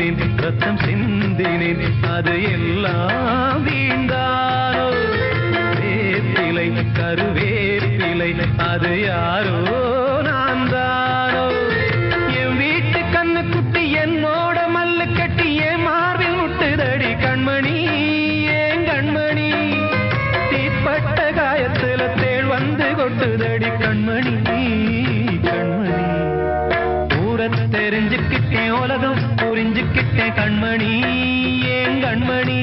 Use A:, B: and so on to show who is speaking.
A: தூங்கினேன் ரத்தம் சிந்தினேன் அது எல்லாம் வீண்டானோ வேப்பிலை கருவேப்பிலை அது யாரோ நான் தானோ என் வீட்டு கண்ணு குட்டி என்னோட மல்லு கட்டி என் மார்பில் முட்டுதடி கண்மணி ஏன் கண்மணி தீப்பட்ட காயத்துல தேள் வந்து கொட்டுதடி கண்மணி கண்மணி தெரிஞ்சுக்கிட்டேன் உலகம் புரிஞ்சுக்கிட்டேன் கண்மணி ஏன் கண்மணி